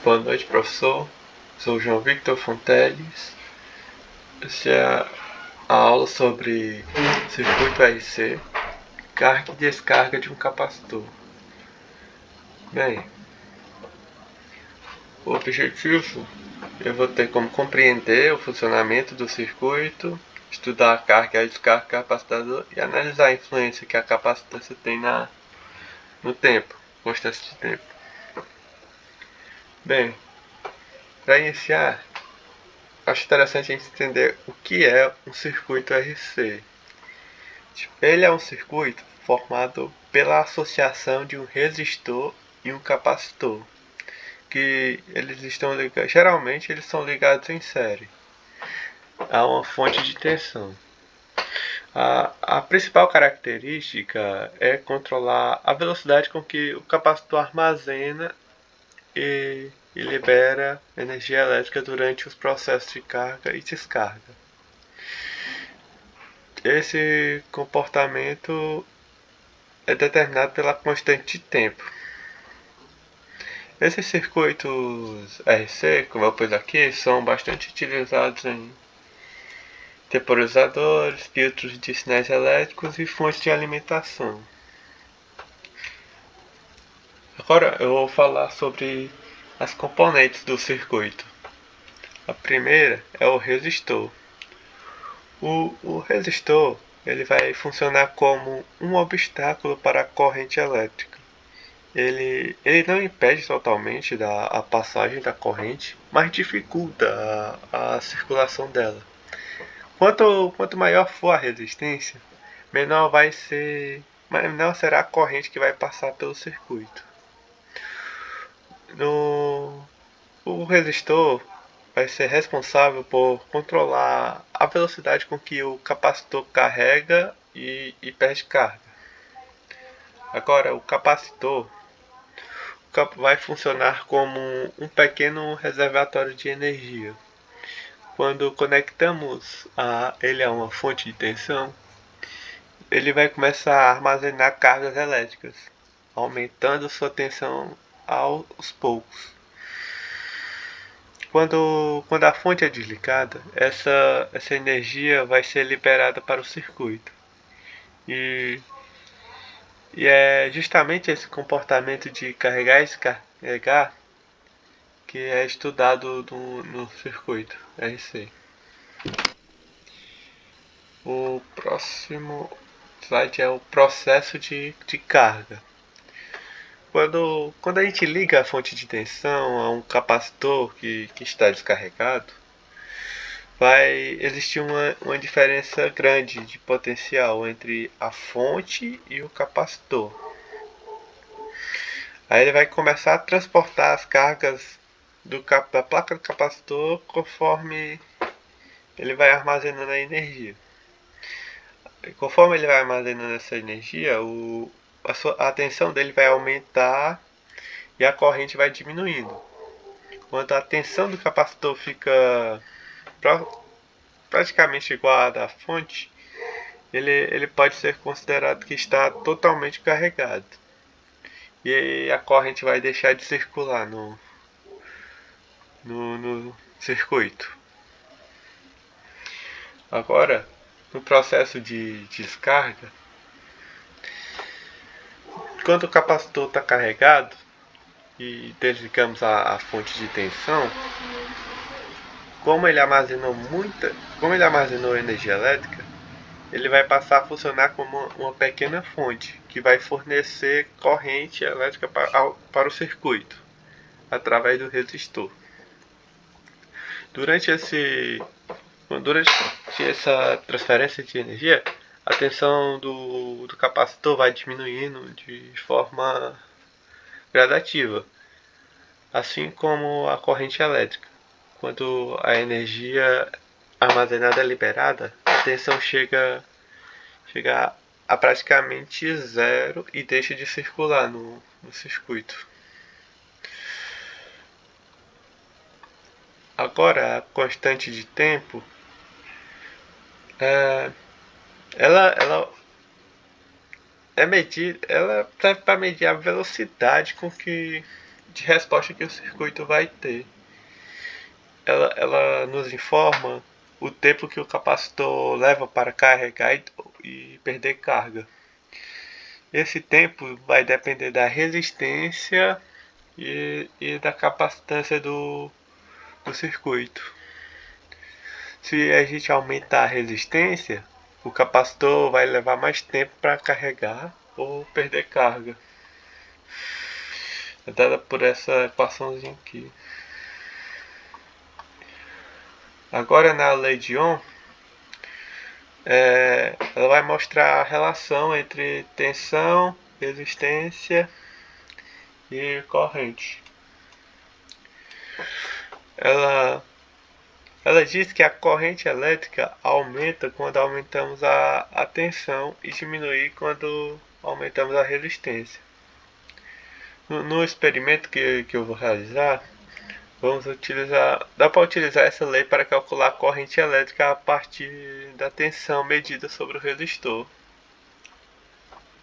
Boa noite, professor. Sou João Victor Fonteles. Essa é a aula sobre circuito RC, carga e descarga de um capacitor. Bem, o objetivo eu vou ter como compreender o funcionamento do circuito, estudar a carga e a descarga do capacitor e analisar a influência que a capacitância tem no tempo, constância de tempo. Bem, para iniciar, acho interessante a gente entender o que é um circuito RC. Ele é um circuito formado pela associação de um resistor e um capacitor, que eles estão ligados, geralmente eles são ligados em série a uma fonte de tensão. A principal característica é controlar a velocidade com que o capacitor armazena e libera energia elétrica durante os processos de carga e descarga. Esse comportamento é determinado pela constante de tempo. Esses circuitos RC, como eu pus aqui, são bastante utilizados em temporizadores, filtros de sinais elétricos e fontes de alimentação. Agora eu vou falar sobre as componentes do circuito. A primeira é o resistor. O resistor ele vai funcionar como um obstáculo para a corrente elétrica. Ele não impede totalmente a passagem da corrente, mas dificulta a circulação dela. Quanto maior for a resistência, menor será a corrente que vai passar pelo circuito. O resistor vai ser responsável por controlar a velocidade com que o capacitor carrega e perde carga. Agora, o capacitor vai funcionar como um pequeno reservatório de energia. Quando conectamos ele a uma fonte de tensão, ele vai começar a armazenar cargas elétricas, aumentando sua tensão aos poucos. Quando a fonte é desligada, essa energia vai ser liberada para o circuito. E é justamente esse comportamento de carregar e descarregar que é estudado no circuito RC. O próximo slide é o processo de carga. Quando a gente liga a fonte de tensão a um capacitor que está descarregado, vai existir uma diferença grande de potencial entre a fonte e o capacitor. Aí ele vai começar a transportar as cargas da placa do capacitor conforme ele vai armazenando a energia. Conforme ele vai armazenando essa energia, a tensão dele vai aumentar e a corrente vai diminuindo. Quando a tensão do capacitor fica praticamente igual à da fonte, ele pode ser considerado que está totalmente carregado. E aí a corrente vai deixar de circular no circuito. Agora, no processo de descarga, quando o capacitor está carregado e desligamos a fonte de tensão, como ele armazenou energia elétrica, ele vai passar a funcionar como uma pequena fonte que vai fornecer corrente elétrica para o circuito através do resistor. Durante essa transferência de energia, a tensão do capacitor vai diminuindo de forma gradativa, assim como a corrente elétrica. Quando a energia armazenada é liberada, a tensão chega a praticamente zero e deixa de circular no circuito. Agora, a constante de tempo, ela serve para medir a velocidade com que de resposta que o circuito vai ter. Ela nos informa o tempo que o capacitor leva para carregar e perder carga. Esse tempo vai depender da resistência e da capacitância do circuito. Se a gente aumentar a resistência, o capacitor vai levar mais tempo para carregar ou perder carga. É dada por essa equaçãozinha aqui. Agora na lei de Ohm, ela vai mostrar a relação entre tensão, resistência e corrente. Ela diz que a corrente elétrica aumenta quando aumentamos a tensão e diminui quando aumentamos a resistência. No experimento que eu vou realizar, dá para utilizar essa lei para calcular a corrente elétrica a partir da tensão medida sobre o resistor.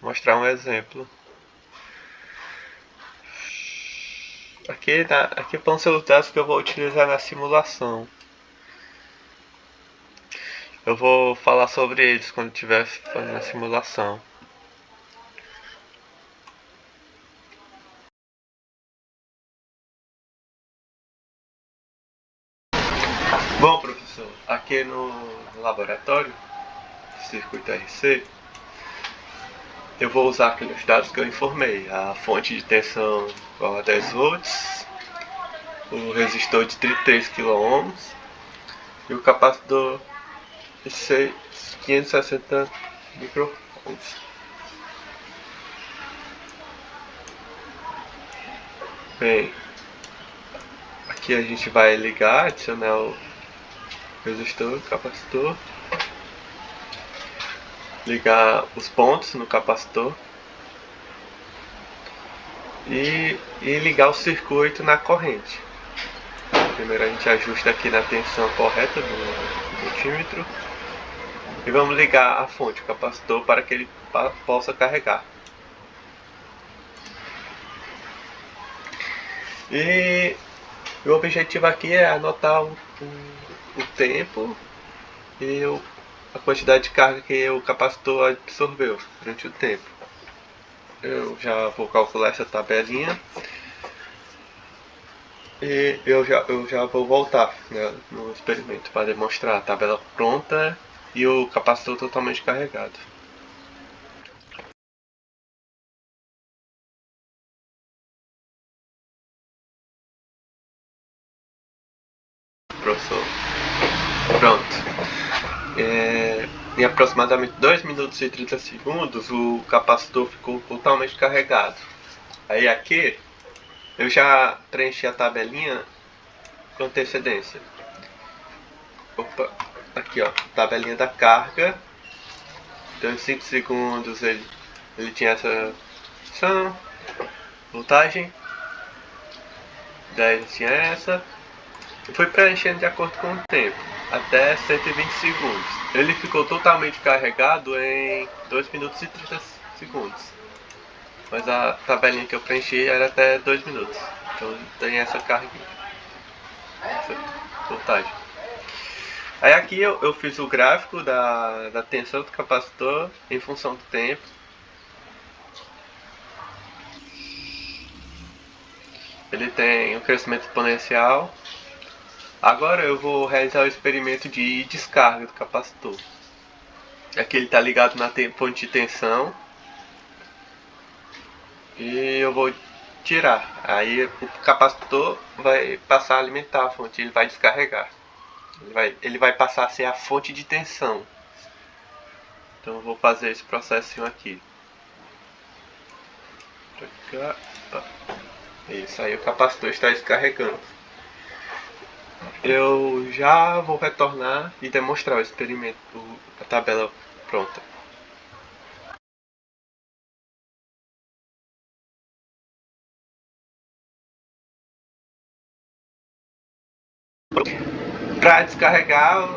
Vou mostrar um exemplo. Aqui vão ser os dados que eu vou utilizar na simulação. Eu vou falar sobre eles quando estiver fazendo a simulação. Bom, professor, aqui no laboratório de circuito RC, eu vou usar aqueles dados que eu informei. A fonte de tensão igual a 10 volts, o resistor de 33 kΩ e o capacitor de 560 microfarads. Bem, aqui a gente vai ligar, adicionar o resistor, capacitor, ligar os pontos no capacitor e ligar o circuito na corrente. Primeiro a gente ajusta aqui na tensão correta do multímetro e vamos ligar a fonte, o capacitor, para que ele possa carregar. E o objetivo aqui é anotar o tempo e a quantidade de carga que o capacitor absorveu durante o tempo. Eu já vou calcular essa tabelinha e eu já vou voltar, né, no experimento para demonstrar a tabela pronta e o capacitor totalmente carregado. Professor, pronto. Em aproximadamente 2 minutos e 30 segundos o capacitor ficou totalmente carregado. Aí aqui eu já preenchi a tabelinha com antecedência. Opa, aqui ó, tabelinha da carga. Então em 5 segundos ele tinha essa voltagem, 10 tinha essa. Eu fui preenchendo de acordo com o tempo, até 120 segundos. Ele ficou totalmente carregado em 2 minutos e 30 segundos. Mas a tabelinha que eu preenchi era até 2 minutos. Então tem essa carga, essa voltagem. Aí aqui eu fiz o gráfico da tensão do capacitor em função do tempo. Ele tem um crescimento exponencial. Agora eu vou realizar o experimento de descarga do capacitor. Aqui ele está ligado na fonte de tensão. E eu vou tirar. Aí o capacitor vai passar a alimentar a fonte, ele vai descarregar. Ele vai passar a ser a fonte de tensão. Então eu vou fazer esse processinho aqui. Pra cá. Isso aí, o capacitor está descarregando. Eu já vou retornar e demonstrar o experimento, a tabela pronta. Para descarregar,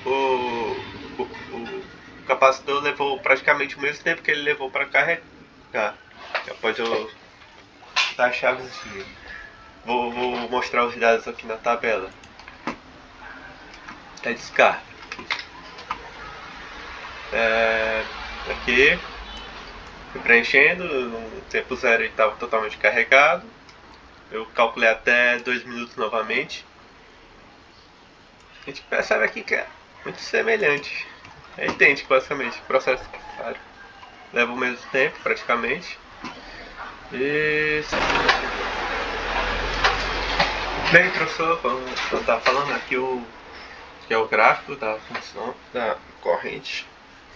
o capacitor levou praticamente o mesmo tempo que ele levou para carregar. Depois eu dar a chavezinha. Vou mostrar os dados aqui na tabela da descarga. Aqui, fui preenchendo, no tempo zero ele estava totalmente carregado. Eu calculei até 2 minutos novamente. A gente percebe aqui que é muito semelhante. É idêntico basicamente, processo leva o mesmo tempo praticamente. E bem, professor, como eu estava falando aqui, que é o gráfico da função da corrente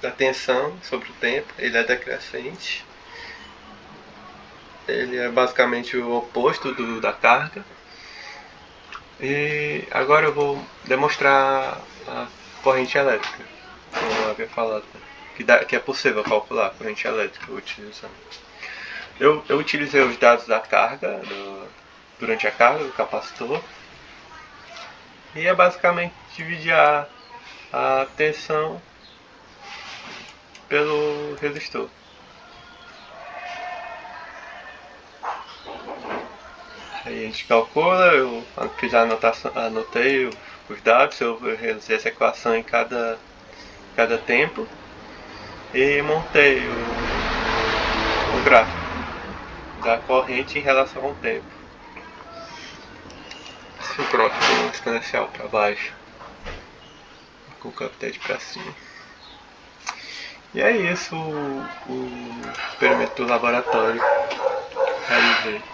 da tensão sobre o tempo. Ele é decrescente. Ele é basicamente o oposto da carga. E agora eu vou demonstrar a corrente elétrica, como eu havia falado, que é possível calcular a corrente elétrica utilizando. Eu utilizei os dados da carga, durante a carga do capacitor, e é basicamente dividir a tensão pelo resistor. Aí a gente calcula, eu fiz a anotação, anotei os dados, eu realizei essa equação em cada tempo e montei o gráfico da corrente em relação ao tempo. Se o próprio tem um exponencial para baixo, com o capitete para cima. E é isso o experimento do laboratório. Realizei.